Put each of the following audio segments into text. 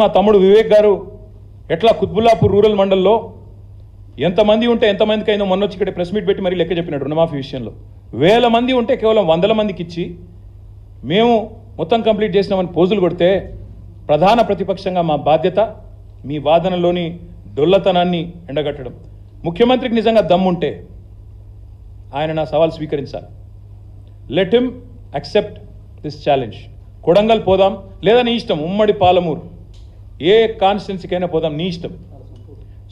మా తమ్ముడు వివేక్ గారు ఎట్లా కుత్బుల్లాపూర్ రూరల్ మండల్లో ఎంతమంది ఉంటే ఎంతమందికి అయిందో మొన్న వచ్చి ఇక్కడ ప్రెస్ మీట్ పెట్టి మరీ లెక్క చెప్పినాడు రుణమాఫీ విషయంలో. వేల మంది ఉంటే కేవలం 100 మందికి ఇచ్చి మేము మొత్తం కంప్లీట్ చేసినామని పోజులు కొడితే ప్రధాన ప్రతిపక్షంగా మా బాధ్యత మీ వాదనలోని డొల్లతనాన్ని ఎండగట్టడం. ముఖ్యమంత్రికి నిజంగా దమ్ముంటే ఆయన నా సవాల్ స్వీకరించాలి. Let him accept this challenge. Kodangal పోదాం లేదా నీ ఇష్టం, ఉమ్మడి పాలమూరు ఏ కాన్స్టిట్యున్సీకైనా పోదాం నీ ఇష్టం,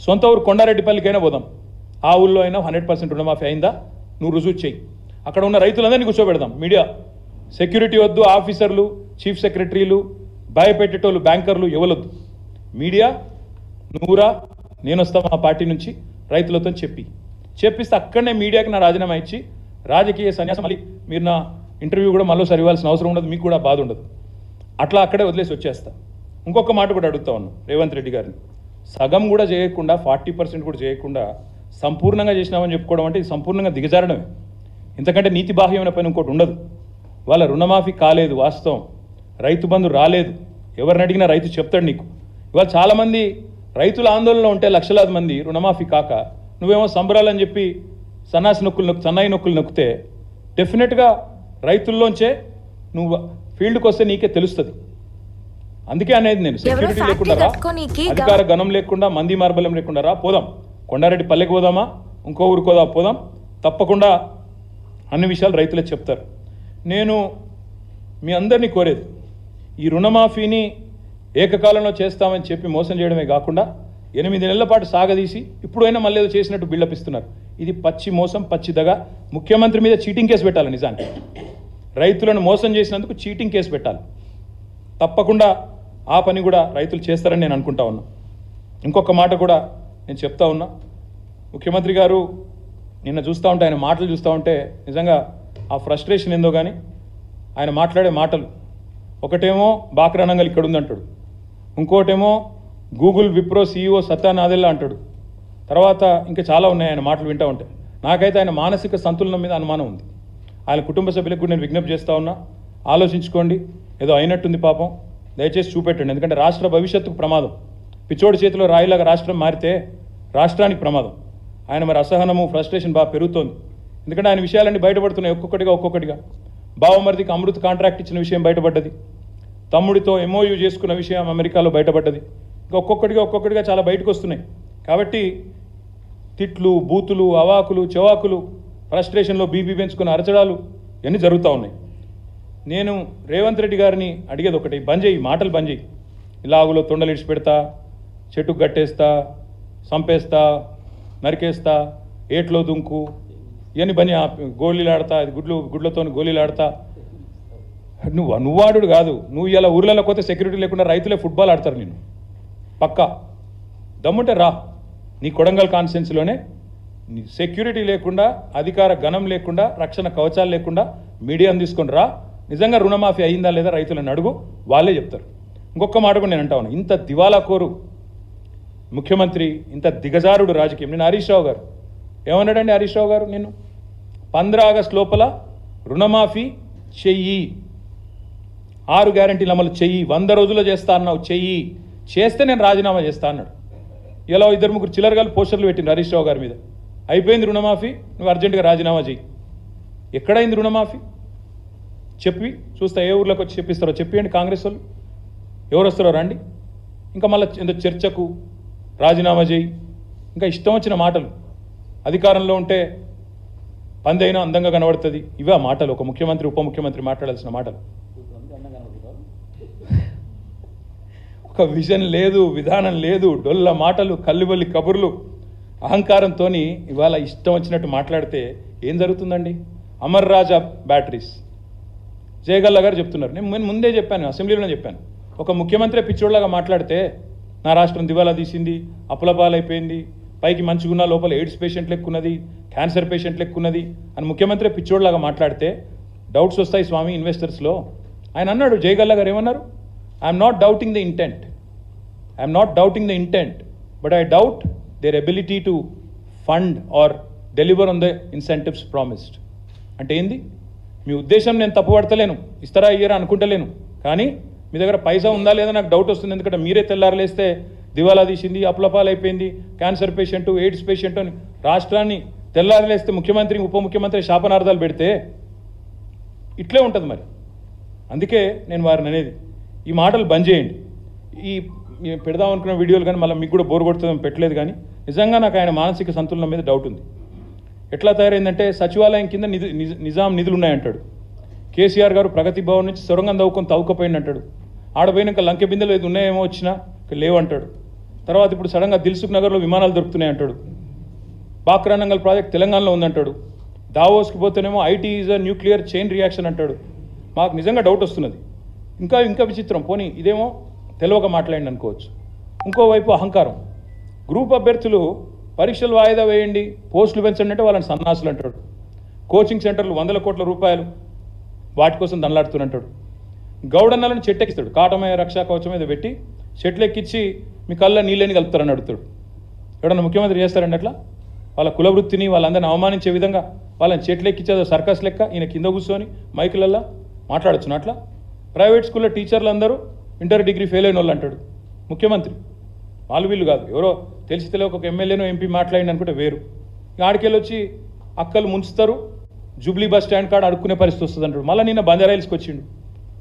సొంత ఊరు కొండారెడ్డిపల్లికైనా పోదాం, ఆ ఊళ్ళో అయినా 100% రుణమాఫీ అయిందా నువ్వు రుజువు చేయి. అక్కడ ఉన్న రైతులందరినీ కూర్చోబెడదాం. మీడియా సెక్యూరిటీ వద్దు, ఆఫీసర్లు, చీఫ్ సెక్రటరీలు, భయపెట్టేటోళ్ళు, బ్యాంకర్లు ఎవరొద్దు. మీడియా నువ్వురా, నేను వస్తా మా పార్టీ నుంచి రైతులతో చెప్పిస్తే అక్కడనే మీడియాకి నా రాజీనామా ఇచ్చి రాజకీయ సన్యాసం, మళ్ళీ మీరు నా ఇంటర్వ్యూ కూడా మళ్ళీసారి ఇవ్వాల్సిన అవసరం ఉండదు, మీకు కూడా బాధ ఉండదు. అట్లా అక్కడే వదిలేసి వచ్చేస్తా. ఇంకొక మాట కూడా అడుగుతా ఉన్నాను రేవంత్ రెడ్డి గారిని, సగం కూడా చేయకుండా 40% కూడా చేయకుండా సంపూర్ణంగా చేసినామని చెప్పుకోవడం అంటే ఇది సంపూర్ణంగా దిగజారడమే. ఇంతకంటే నీతి బాహ్యమైన పని ఇంకోటి ఉండదు. వాళ్ళ రుణమాఫీ కాలేదు, వాస్తవం. రైతు బంధు రాలేదు, ఎవరిని అడిగినా రైతు చెప్తాడు నీకు. ఇవాళ చాలామంది రైతుల ఆందోళనలో ఉంటే లక్షలాది మంది రుణమాఫీ కాక నువ్వేమో సంబరాలని చెప్పి సన్నాయి నొక్కులు నొక్కితే డెఫినెట్గా రైతుల్లోంచే నువ్వు ఫీల్డ్కి వస్తే నీకే తెలుస్తుంది. అందుకే అనేది నేను సెక్యూరిటీ లేకుండా రా, అధికార గణం లేకుండా, మంది మార్బలం లేకుండా రా, పోదాం. కొండారెడ్డి పల్లెకి పోదామా, ఇంకో ఊరికి పోదాం. తప్పకుండా అన్ని విషయాలు రైతులే చెప్తారు. నేను మీ అందరినీ కోరేది, ఈ రుణమాఫీని ఏకకాలంలో చేస్తామని చెప్పి మోసం చేయడమే కాకుండా 8 నెలల పాటు సాగదీసి ఇప్పుడైనా మళ్ళీ ఏదో చేసినట్టు బిల్డప్ ఇస్తున్నారు. ఇది పచ్చి మోసం, పచ్చి దగ. ముఖ్యమంత్రి మీద చీటింగ్ కేసు పెట్టాలి. నిజానికి రైతులను మోసం చేసినందుకు చీటింగ్ కేసు పెట్టాలి. తప్పకుండా ఆ పని కూడా రైతులు చేస్తారని నేను అనుకుంటా ఉన్నా. ఇంకొక మాట కూడా నేను చెప్తా ఉన్నా, ముఖ్యమంత్రి గారు నిన్న చూస్తూ ఉంటే, ఆయన మాటలు చూస్తూ ఉంటే నిజంగా ఆ ఫ్రస్ట్రేషన్ ఏందో కానీ ఆయన మాట్లాడే మాటలు, ఒకటేమో బాక్రానంగల్ ఇక్కడ ఉందంటాడు, ఇంకోటేమో గూగుల్ విప్రో CEO సత్యా నాదెల్లా అంటాడు, తర్వాత ఇంకా చాలా ఉన్నాయి ఆయన మాటలు వింటూ ఉంటే. నాకైతే ఆయన మానసిక సంతులనం మీద అనుమానం ఉంది. ఆయన కుటుంబ సభ్యులకు కూడా నేను విజ్ఞప్తి చేస్తూ ఉన్నా, ఆలోచించుకోండి. ఏదో అయినట్టుంది పాపం, దయచేసి చూపెట్టండి. ఎందుకంటే రాష్ట్ర భవిష్యత్తుకు ప్రమాదం. పిచ్చోడి చేతిలో రాయిలాగా రాష్ట్రం మారితే రాష్ట్రానికి ప్రమాదం. ఆయన మరి అసహనము, ఫ్రస్ట్రేషన్ బాగా పెరుగుతోంది. ఎందుకంటే ఆయన విషయాలన్నీ బయటపడుతున్నాయి ఒక్కొక్కటిగా. బావమరిదికి అమృత్ కాంట్రాక్ట్ ఇచ్చిన విషయం బయటపడ్డది, తమ్ముడితో MOU చేసుకున్న విషయం అమెరికాలో బయటపడ్డది. ఇంకా ఒక్కొక్కటిగా చాలా బయటకు వస్తున్నాయి. కాబట్టి తిట్లు, బూతులు, అవాకులు, చెవాకులు, ఫ్రస్ట్రేషన్లో బీపీ పెంచుకున్న అరచడాలు ఇవన్నీ జరుగుతూ ఉన్నాయి. నేను రేవంత్ రెడ్డి గారిని అడిగేది ఒకటి, బంద్ చేయి, మాటలు బంద్ చేయి. ఇలాగులో తొండలు ఇడిచి పెడతా, చెట్టుకు గట్టేస్తా, సంపేస్తా, నరికేస్తా, ఏట్లో దుంకు, ఇవన్నీ బంద్, గోళీలు ఆడతా, గుడ్లతో గోళీలు ఆడతా. నువ్వాడు కాదు, నువ్వు ఇలా ఊర్లలో పోతే సెక్యూరిటీ లేకుండా రైతులే ఫుట్బాల్ ఆడతారు. నేను పక్కా దమ్ముంటే రా, నీ కొడంగల్ కాన్స్టిట్యున్సీలోనే సెక్యూరిటీ లేకుండా, అధికార గణం లేకుండా, రక్షణ కవచాలు లేకుండా మీడియాను తీసుకొని రా. నిజంగా రుణమాఫీ అయిందా లేదా రైతులను అడుగు, వాళ్ళే చెప్తారు. ఇంకొక మాట కూడా నేను అంటా ఉన్నా, ఇంత దివాలా కోరు ముఖ్యమంత్రి, ఇంత దిగజారుడు రాజకీయం. నేను హరీష్ రావు గారు ఏమన్నాడండి? హరీష్ రావు గారు నిన్ను 15 ఆగస్టు లోపల రుణమాఫీ చెయ్యి, 6 గ్యారెంటీలు అమలు చెయ్యి, 100 రోజుల్లో చేస్తా అన్నావు, చెయ్యి, చేస్తే నేను రాజీనామా చేస్తా అన్నాడు. ఇలా 2-3 చిల్లరగాలు పోస్టర్లు పెట్టిండు హరీష్ రావు గారి మీద. అయిపోయింది రుణమాఫీ, నువ్వు అర్జెంటుగా రాజీనామా చెయ్యి. ఎక్కడైంది రుణమాఫీ? చెప్పి చూస్తా, ఏ ఊర్లోకి వచ్చి చెప్పిస్తారో చెప్పండి. కాంగ్రెస్ వాళ్ళు ఎవరు వస్తారో రండి. ఇంకా మళ్ళీ ఏదో చర్చకు రాజీనామా చేయి, ఇంకా ఇష్టం వచ్చిన మాటలు. అధికారంలో ఉంటే పందైనా అందంగా కనబడుతుంది, ఇవే మాటలు ఒక ముఖ్యమంత్రి, ఉప ముఖ్యమంత్రి మాట్లాడాల్సిన మాటలు. ఒక విజన్ లేదు, విధానం లేదు, డొల్ల మాటలు, కల్లిబల్లి కబుర్లు, అహంకారంతో ఇవాళ ఇష్టం వచ్చినట్టు మాట్లాడితే ఏం జరుగుతుందండి? అమర్ రాజా బ్యాటరీస్ జయగల్లా గారు చెప్తున్నారు. నేను ముందే చెప్పాను, అసెంబ్లీలోనే చెప్పాను, ఒక ముఖ్యమంత్రి పిచ్చోళ్ళగా మాట్లాడితే నా రాష్ట్రం దివాలా తీసింది, అప్పులపాలైపోయింది, పైకి మంచిగున్న లోపల ఎయిడ్స్ పేషెంట్లు ఎక్కున్నది, క్యాన్సర్ పేషెంట్లు ఎక్కున్నది అని ముఖ్యమంత్రి పిచ్చోళ్ళగా మాట్లాడితే డౌట్స్ వస్తాయి స్వామి ఇన్వెస్టర్స్లో. ఆయన అన్నాడు, జయగల్లా గారు ఏమన్నారు? I'm not doubting the intent, but I doubt there ability to fund or deliver on the incentives promised. అంటే ఏంది? మీ ఉద్దేశం నేను తప్పుపడతలేను, ఇస్తారా ఇయ్యరా అనుకుంటలేను, కానీ మీ దగ్గర పైసా ఉందా లేదా నాకు డౌట్ వస్తుంది. ఎందుకంటే మీరే తెల్లారలేస్తే దివాలా తీసింది, అప్లపాలు అయిపోయింది, క్యాన్సర్ పేషెంట్, ఎయిడ్స్ పేషెంట్ అని రాష్ట్రాన్ని తెల్లారలేస్తే ముఖ్యమంత్రి ఉప ముఖ్యమంత్రి శాపనార్థాలు పెడితే ఇట్లే ఉంటుంది మరి. అందుకే నేను వారిని అనేది ఈ మాటలు బంద్ చేయండి. ఈ పెడదాం అనుకున్న వీడియోలు కానీ మళ్ళీ మీకు కూడా బోర్ కొడుతుందని పెట్టలేదు. కానీ నిజంగా నాకు ఆయన మానసిక సంతులనం మీద డౌట్ ఉంది. ఎట్లా తయారైందంటే సచివాలయం కింద నిజాం నిధులు ఉన్నాయంటాడు. కేసీఆర్ గారు ప్రగతి భవన్ నుంచి సొరంగం తవ్వుకపోయింది అంటాడు. ఆడపోయినాక లంకె బిందెలు ఏది ఉన్నాయేమో వచ్చినా లేవంటాడు. తర్వాత ఇప్పుడు సడన్గా దిల్సుఖ్ నగర్లో విమానాలు దొరుకుతున్నాయి అంటాడు. బాక్రానంగల్ ప్రాజెక్ట్ తెలంగాణలో ఉందంటాడు. దావోస్కి పోతేనేమో IT is a nuclear chain reaction అంటాడు. మాకు నిజంగా డౌట్ వస్తున్నది. ఇంకా విచిత్రం. పోనీ ఇదేమో తెలియక మాట్లాడండి అనుకోవచ్చు. ఇంకోవైపు అహంకారం. గ్రూప్ అభ్యర్థులు పరీక్షలు వాయిదా వేయండి, పోస్టులు పెంచండి అంటే వాళ్ళని సన్నాసులు అంటాడు. కోచింగ్ సెంటర్లు 100 కోట్ల రూపాయలు వాటి కోసం దండలాడుతున్నట్టాడు. గౌడన్నలను చెట్టెక్కిస్తాడు. కాటమయ రక్షా కవచం మీద పెట్టి చెట్లు ఎక్కించి మీ కళ్ళ నీళ్ళని కలుపుతారని అడుగుతాడు. ఎవడన్నా ముఖ్యమంత్రి చేస్తారండి అట్లా? వాళ్ళ కులవృత్తిని వాళ్ళందరిని అవమానించే విధంగా వాళ్ళని చెట్లు ఎక్కించేదో సర్కస్ లెక్క ఈయన కింద కూర్చొని మైకులల్లా మాట్లాడచ్చును అట్లా? ప్రైవేట్ స్కూల్లో టీచర్లు అందరూ ఇంటర్ డిగ్రీ ఫెయిల్ అయిన వాళ్ళు అంటాడు ముఖ్యమంత్రి. వాళ్ళు వీళ్ళు కాదు, ఎవరో తెలిసి తెలియక ఒక ఎమ్మెల్యేనో ఎంపీ మాట్లాడింది అనుకుంటే వేరు. ఆడికెళ్ళి వచ్చి అక్కలు ముంచుతారు, జూబ్లీ బస్ స్టాండ్ కాడ అడుక్కునే పరిస్థితి వస్తుంది అంటాడు. మళ్ళీ నిన్న బంజారాయిల్స్కి వచ్చిండు.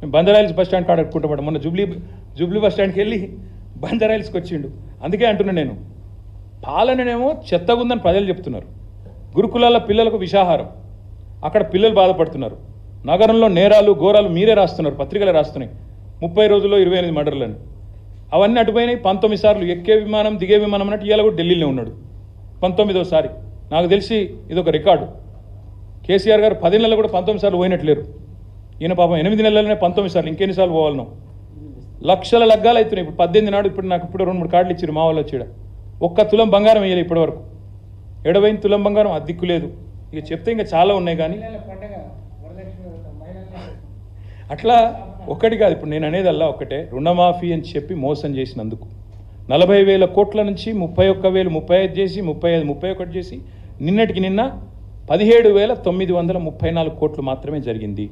మేము బంజారాయిల్స్ బస్ స్టాండ్ కాడ అడుక్కుంటాం. మొన్న జూబ్లీ బస్ స్టాండ్కి వెళ్ళి బంజారాయిల్స్కి వచ్చిండు. అందుకే అంటున్నా నేను, పాలననేమో చెత్తగుందని ప్రజలు చెప్తున్నారు. గురుకులాల పిల్లలకు విషాహారం, అక్కడ పిల్లలు బాధపడుతున్నారు. నగరంలో నేరాలు ఘోరాలు మీరే రాస్తున్నారు, పత్రికలు రాస్తున్నాయి. 30 రోజుల్లో 28 మర్డర్లని. అవన్నీ అటుపోయినాయి. 19 సార్లు ఎక్కే విమానం దిగే విమానం అన్నట్టు ఇవాళ కూడా ఢిల్లీలో ఉన్నాడు 19వ సారి. నాకు తెలిసి ఇదొక రికార్డు. కేసీఆర్ గారు 10 నెలలు కూడా 19 సార్లు పోయినట్లేరు. ఈయన పాపం 8 నెలలనే 19 సార్లు, ఇంకెన్నిసార్లు పోవాలను? లక్షల లగ్గాలు అవుతున్నాయి. ఇప్పుడు 18 నాడు ఇప్పుడు నాకు ఇప్పుడు 2-3 కార్డులు ఇచ్చారు మా వాళ్ళు వచ్చాడు. 1 తులం బంగారం వేయాలి ఇప్పటి వరకు. 70 తులం బంగారం అద్దిక్కు లేదు. ఇక చెప్తే ఇంకా చాలా ఉన్నాయి. కానీ అట్లా ఒకటి కాదు. ఇప్పుడు నేను అనేది అలా ఒకటే, రుణమాఫీ అని చెప్పి మోసం చేసినందుకు 40,000 కోట్ల నుంచి 31,000, 35 చేసి 35, 31 చేసి నిన్నటికి నిన్న 17,934 కోట్లు మాత్రమే జరిగింది.